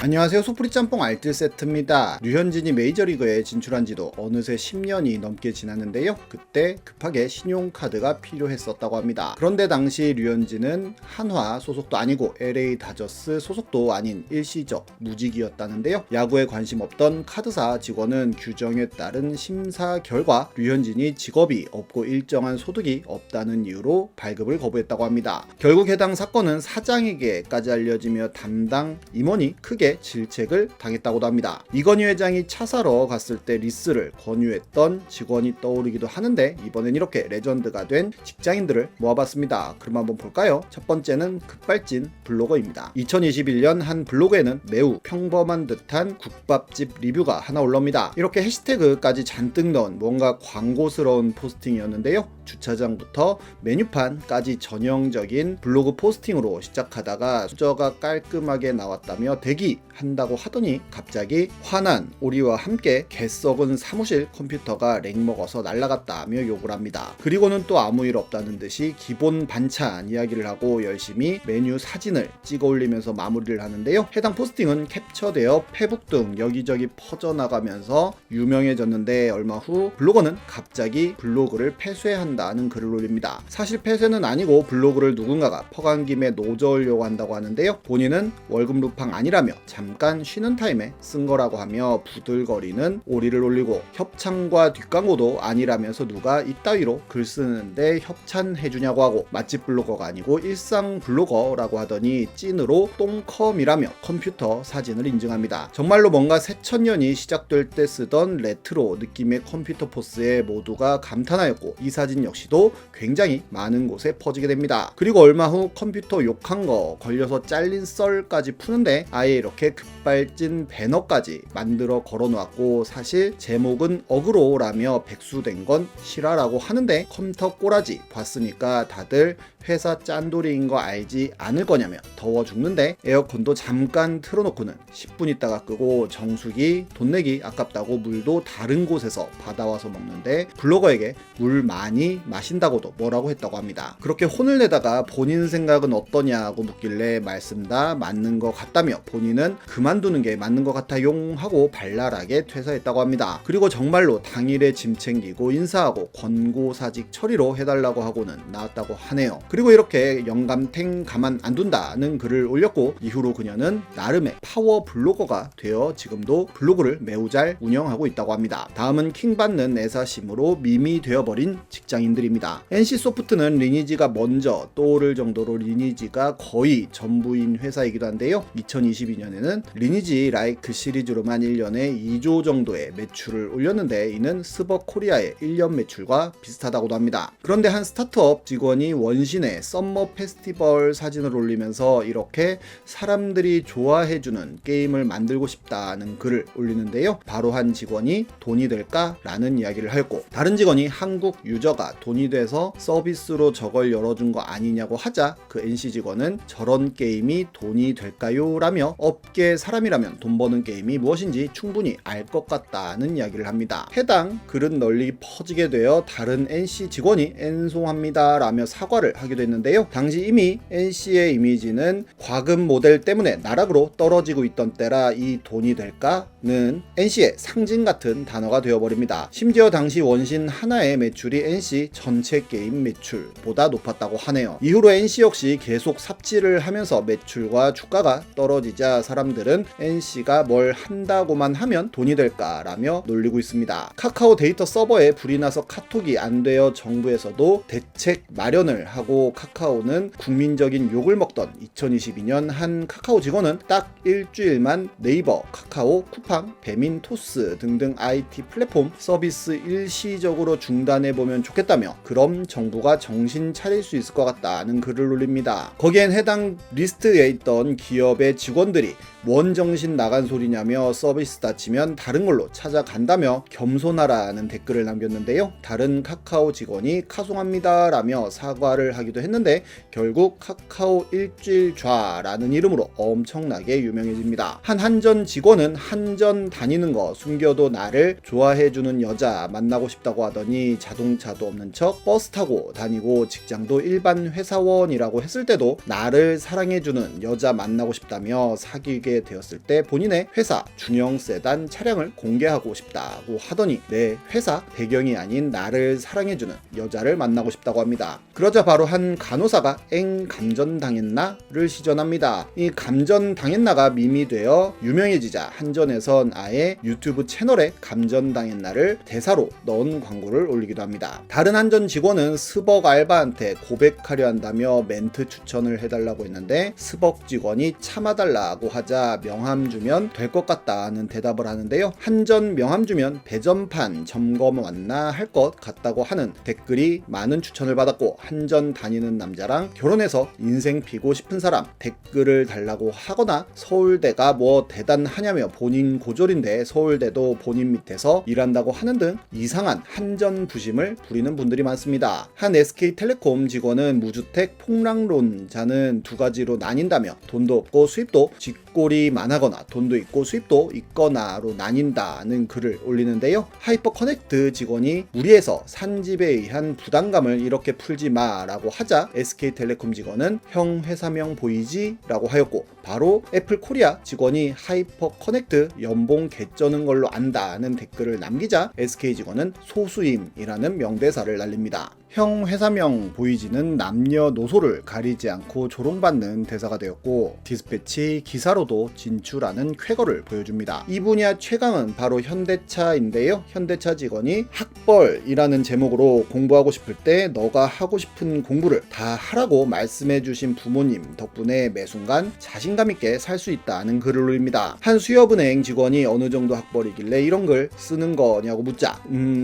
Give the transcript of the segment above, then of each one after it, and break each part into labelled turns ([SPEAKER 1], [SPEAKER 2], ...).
[SPEAKER 1] 안녕하세요, 소프리 짬뽕 알뜰 세트입니다. 류현진이 메이저리그에 진출한 지도 어느새 10년이 넘게 지났는데요. 그때 급하게 신용카드가 필요했었다고 합니다. 그런데 당시 류현진은 한화 소속도 아니고 LA 다저스 소속도 아닌 일시적 무직이었다는데요. 야구에 관심 없던 카드사 직원은 규정에 따른 심사 결과 류현진이 직업이 없고 일정한 소득이 없다는 이유로 발급을 거부했다고 합니다. 결국 해당 사건은 사장에게까지 알려지며 담당 임원이 크게 질책을 당했다고도 합니다. 이건희 회장이 차 사러 갔을 때 리스를 권유했던 직원이 떠오르기도 하는데, 이번엔 이렇게 레전드가 된 직장인들을 모아봤습니다. 그럼 한번 볼까요? 첫 번째는 급발진 블로거입니다. 2021년 한 블로그에는 매우 평범한 듯한 국밥집 리뷰가 하나 올라옵니다. 이렇게 해시태그까지 잔뜩 넣은 뭔가 광고스러운 포스팅이었는데요. 주차장부터 메뉴판까지 전형적인 블로그 포스팅으로 시작하다가 수저가 깔끔하게 나왔다며 대기한다고 하더니 갑자기 화난 오리와 함께 개썩은 사무실 컴퓨터가 렉 먹어서 날아갔다며 욕을 합니다. 그리고는 또 아무 일 없다는 듯이 기본 반찬 이야기를 하고 열심히 메뉴 사진을 찍어 올리면서 마무리를 하는데요. 해당 포스팅은 캡처되어 페북 등 여기저기 퍼져나가면서 유명해졌는데, 얼마 후 블로거는 갑자기 블로그를 폐쇄한다는 글을 올립니다. 사실 폐쇄는 아니고 블로그를 누군가가 퍼간 김에 놓저으려고 한다고 하는데요. 본인은 월급 루팡 아니라며 잠깐 쉬는 타임에 쓴 거라고 하며 부들거리는 오리를 올리고, 협찬과 뒷광고도 아니라면서 누가 이따위로 글 쓰는데 협찬해주냐고 하고, 맛집 블로거가 아니고 일상 블로거라고 하더니 찐으로 똥컴이라며 컴퓨터 사진을 인증합니다. 정말로 뭔가 새천년이 시작될 때 쓰던 레트로 느낌의 컴퓨터 포스에 모두가 감탄하였고, 이 사진 역시도 굉장히 많은 곳에 퍼지게 됩니다. 그리고 얼마 후 컴퓨터 욕한 거 걸려서 잘린 썰까지 푸는데 아예 이렇게 급발진 배너까지 만들어 걸어놓았고, 사실 제목은 어그로라며 백수된 건 실화라고 하는데, 컴퓨터 꼬라지 봤으니까 다들 회사 짠돌이인 거 알지 않을 거냐며 더워 죽는데 에어컨도 잠깐 틀어놓고는 10분 있다가 끄고, 정수기 돈 내기 아깝다고 물도 다른 곳에서 받아와서 먹는데 블로거에게 물 많이 마신다고도 뭐라고 했다고 합니다. 그렇게 혼을 내다가 본인 생각은 어떠냐고 묻길래 말씀 다 맞는 것 같다며 본인은 그만두는 게 맞는 것 같아용 하고 발랄하게 퇴사했다고 합니다. 그리고 정말로 당일에 짐 챙기고 인사하고 권고사직 처리로 해달라고 하고는 나왔다고 하네요. 그리고 이렇게 영감탱 가만 안 둔다는 글을 올렸고, 이후로 그녀는 나름의 파워 블로거가 되어 지금도 블로그를 매우 잘 운영하고 있다고 합니다. 다음은 킹받는 애사심으로 밈이 되어버린 직장인들입니다. NC소프트는 리니지가 먼저 떠오를 정도로 리니지가 거의 전부인 회사이기도 한데요. 2022년에는 리니지 라이크 시리즈로만 1년에 2조 정도의 매출을 올렸는데, 이는 스벅코리아의 1년 매출과 비슷하다고도 합니다. 그런데 한 스타트업 직원이 원신의 썸머 페스티벌 사진을 올리면서 이렇게 사람들이 좋아해주는 게임을 만들고 싶다는 글을 올리는데요. 바로 한 직원이 돈이 될까? 라는 이야기를 하였고, 다른 직원이 한국 유저가 돈이 돼서 서비스로 저걸 열어준 거 아니냐고 하자 그 NC 직원은 저런 게임이 돈이 될까요? 라며 업계 사람이라면 돈 버는 게임이 무엇인지 충분히 알 것 같다는 이야기를 합니다. 해당 글은 널리 퍼지게 되어 다른 NC 직원이 앤송합니다 라며 사과를 하기도 했는데요. 당시 이미 NC의 이미지는 과금 모델 때문에 나락으로 떨어지고 있던 때라 이 돈이 될까는 NC의 상징 같은 단어가 되어버립니다. 심지어 당시 원신 하나의 매출이 NC 전체 게임 매출보다 높았다고 하네요. 이후로 NC 역시 계속 삽질을 하면서 매출과 주가가 떨어지자 사람들은 NC가 뭘 한다고만 하면 돈이 될까라며 놀리고 있습니다. 카카오 데이터 서버에 불이 나서 카톡이 안 되어 정부에서도 대책 마련을 하고, 카카오는 국민적인 욕을 먹던 2022년 한 카카오 직원은 딱 일주일만 네이버, 카카오, 쿠팡, 배민, 토스 등등 IT 플랫폼 서비스 일시적으로 중단해보면 좋겠다며, 그럼 정부가 정신 차릴 수 있을 것 같다는 글을 올립니다. 거기엔 해당 리스트에 있던 기업의 직원들이 뭔 정신 나간 소리냐며 서비스 다치면 다른 걸로 찾아간다며 겸손하라는 댓글을 남겼는데요. 다른 카카오 직원이 카송합니다 라며 사과를 하기도 했는데, 결국 카카오 일주일 좌라는 이름으로 엄청나게 유명해집니다. 한전 직원은 한전 다니는 거 숨겨도 나를 좋아해주는 여자 만나고 싶다고 하더니 자동차도 없는 척 버스 타고 다니고 직장도 일반 회사원이라고 했을 때도 나를 사랑해주는 여자 만나고 싶다며 사귀 사귀게 되었을 때 본인의 회사 중형 세단 차량을 공개하고 싶다고 하더니 내 회사 배경이 아닌 나를 사랑해주는 여자를 만나고 싶다고 합니다. 그러자 바로 한 간호사가 엥 감전당했나를 시전합니다. 이 감전당했나가 밈이 되어 유명해지자 한전에선 아예 유튜브 채널에 감전당했나를 대사로 넣은 광고를 올리기도 합니다. 다른 한전 직원은 스벅 알바한테 고백하려 한다며 멘트 추천을 해달라고 했는데 스벅 직원이 참아달라고 하자 명함 주면 될 것 같다는 대답을 하는데요. 한전 명함 주면 배전판 점검 왔나 할 것 같다고 하는 댓글이 많은 추천을 받았고 한전 다니는 남자랑 결혼해서 인생 피고 싶은 사람 댓글을 달라고 하거나 서울대가 뭐 대단하냐며 본인 고졸인데 서울대도 본인 밑에서 일한다고 하는 등 이상한 한전 부심을 부리는 분들이 많습니다. 한 SK텔레콤 직원은 무주택 폭락론자는 두 가지로 나뉜다며 돈도 없고 수입도 쥐꼬리 만하거나 돈도 있고 수입도 있거나로 나뉜다는 글을 올리는데요. 하이퍼 커넥트 직원이 무리해서 산집에 의한 부담감을 이렇게 풀지 마라고 하자 SK텔레콤 직원은 형 회사명 보이지? 라고 하였고 바로 애플 코리아 직원이 하이퍼 커넥트 연봉 개쩌는 걸로 안다는 댓글을 남기자 SK 직원은 소수임이라는 명대사를 날립니다. 형 회사명 보이지는 남녀노소를 가리지 않고 조롱받는 대사가 되었고 디스패치 기사로도 진출하는 쾌거를 보여줍니다. 이 분야 최강은 바로 현대차인데요. 현대차 직원이 학벌이라는 제목으로 공부하고 싶을 때 너가 하고 싶은 공부를 다 하라고 말씀해주신 부모님 덕분에 매 순간 자신감 있게 살 수 있다는 글을 올립니다. 한 수협은행 직원이 어느 정도 학벌이길래 이런 글 쓰는 거냐고 묻자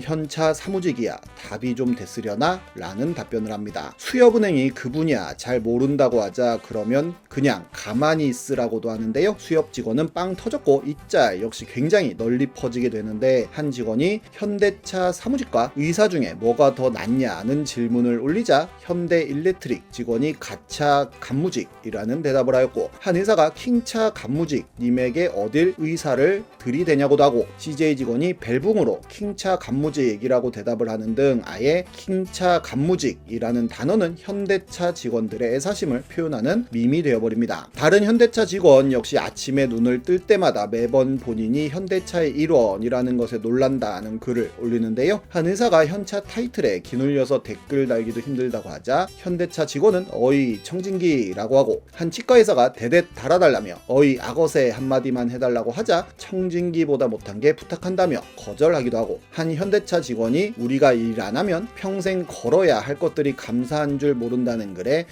[SPEAKER 1] 현차 사무직이야 답이 좀 됐으려나? 라는 답변을 합니다. 수협은행이 그 분야 잘 모른다고 하자 그러면 그냥 가만히 있으라고도 하는데요. 수협 직원은 빵 터졌고 이 짤 역시 굉장히 널리 퍼지게 되는데 한 직원이 현대차 사무직과 의사 중에 뭐가 더 낫냐는 질문을 올리자 현대일렉트릭 직원이 가차 간무직이라는 대답을 하였고 한 의사가 킹차 간무직 님에게 어딜 의사를 들이대냐고도 하고 CJ 직원이 벨붕으로 킹차 간무직이라고 대답을 하는 등 아예 킹차 간무직이라는 단어는 현대차 직원들의 애사심을 표현하는 밈이 되어버립니다. 다른 현대차 직원 역시 아침에 눈을 뜰 때마다 매번 본인이 현대차의 일원이라는 것에 놀란다는 글을 올리는데요. 한 의사가 현차 타이틀에 기눌려서 댓글 달기도 힘들다고 하자 현대차 직원은 어이 청진기라고 하고 한 치과의사가 대댓 달아달라며 어이 악어새 한마디만 해달라고 하자 청진기보다 못한 게 부탁한다며 거절하기도 하고 한 현대차 직원이 우리가 일 안 하면 평생 걸어야 할 것들이 감사한 줄 모른다는 글에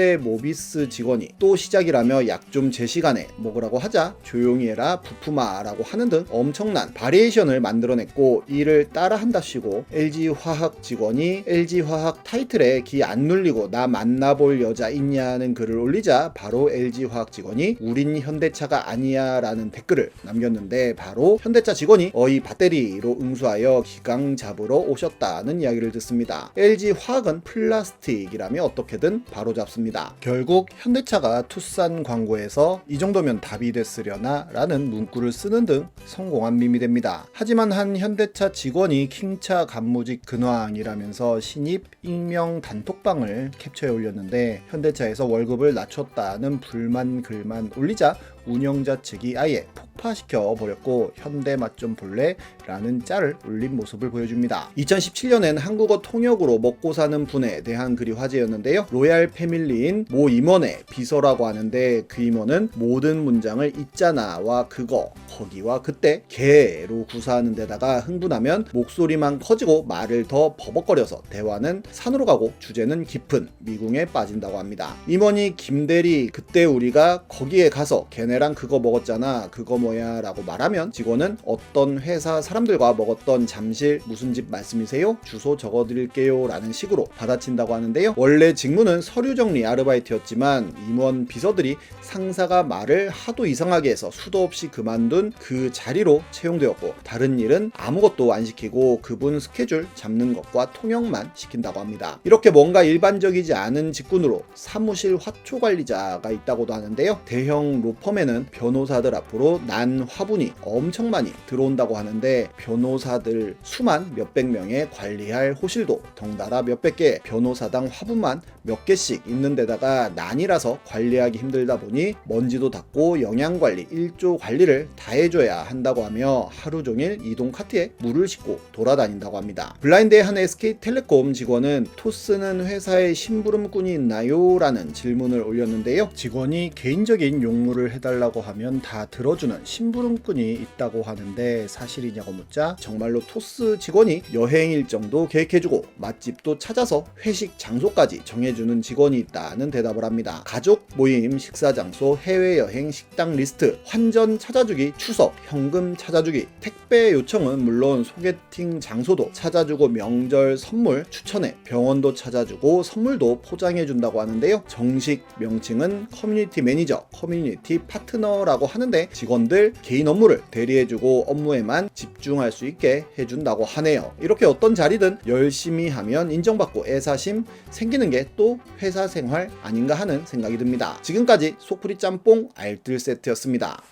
[SPEAKER 1] 현대모비스 직원이 또 시작이라며 약 좀 제 시간에 먹으라고 하자 조용히 해라 부품아라고 하는 등 엄청난 바리에이션을 만들어냈고 이를 따라한답시고 LG화학 직원이 LG화학 타이틀에 기 안 눌리고 나 만나볼 여자 있냐는 글을 올리자 바로 LG화학 직원이 우린 현대차가 아니야 라는 댓글을 남겼는데 바로 현대차 직원이 어이 배터리로 응수하여 기강 잡으러 오셨다는 이야기를 듣습니다. LG화학은 플라스틱이라며 어떻게든 바로잡습니다. 결국 현대차가 투싼 광고에서 이 정도면 답이 됐으려나 라는 문구를 쓰는 등 성공한 밈이 됩니다. 하지만 한 현대차 직원이 킹차 간무직 근황이라면서 신입 익명 단톡방을 캡처해 올렸는데 현대차에서 월급을 낮췄다는 불만 글만 올리자 운영자 측이 아예 폭파시켜 버렸고 현대 맛 좀 볼래? 라는 짤을 올린 모습을 보여줍니다. 2017년엔 한국어 통역으로 먹고 사는 분에 대한 글이 화제였는데요. 로얄 패밀리인 모 임원의 비서라고 하는데 그 임원은 모든 문장을 있잖아와 그거, 거기와 그때, 개로 구사하는 데다가 흥분하면 목소리만 커지고 말을 더 버벅거려서 대화는 산으로 가고 주제는 깊은 미궁에 빠진다고 합니다. 임원이 김대리 그때 우리가 거기에 가서 걔네랑 그거 먹었잖아 그거 뭐야 라고 말하면 직원은 어떤 회사 사람들과 먹었던 잠실 무슨 집 말씀이세요? 주소 적어드릴게요 라는 식으로 받아친다고 하는데요. 원래 직무는 서류 정리 아르바이트였지만 임원 비서들이 상사가 말을 하도 이상하게 해서 수도 없이 그만둔 그 자리로 채용되었고 다른 일은 아무것도 안 시키고 그분 스케줄 잡는 것과 통역만 시킨다고 합니다. 이렇게 뭔가 일반적이지 않은 직군으로 사무실 화초 관리자가 있다고도 하는데요. 대형 로펌에는 변호사들 앞으로 나 난 화분이 엄청 많이 들어온다고 하는데 변호사들 수만 몇백 명에 관리할 호실도 덩달아 몇백 개, 변호사당 화분만 몇 개씩 있는 데다가 난이라서 관리하기 힘들다 보니 먼지도 닦고 영양관리, 일조 관리를 다 해줘야 한다고 하며 하루 종일 이동 카트에 물을 싣고 돌아다닌다고 합니다. 블라인드의 한 SK텔레콤 직원은 토스는 회사에 심부름꾼이 있나요? 라는 질문을 올렸는데요. 직원이 개인적인 용무를 해달라고 하면 다 들어주는 심부름꾼이 있다고 하는데 사실이냐고 묻자 정말로 토스 직원이 여행 일정도 계획해주고 맛집도 찾아서 회식 장소까지 정해주는 직원이 있다는 대답을 합니다. 가족 모임, 식사 장소, 해외여행, 식당 리스트, 환전 찾아주기, 추석, 현금 찾아주기, 택배 요청은 물론 소개팅 장소도 찾아주고 명절 선물 추천해 병원도 찾아주고 선물도 포장해준다고 하는데요. 정식 명칭은 커뮤니티 매니저, 커뮤니티 파트너라고 하는데 직원들 개인 업무를 대리해주고 업무에만 집중할 수 있게 해준다고 하네요. 이렇게 어떤 자리든 열심히 하면 인정받고 애사심 생기는 게 또 회사 생활 아닌가 하는 생각이 듭니다. 지금까지 속풀이 짬뽕 알뜰 세트였습니다.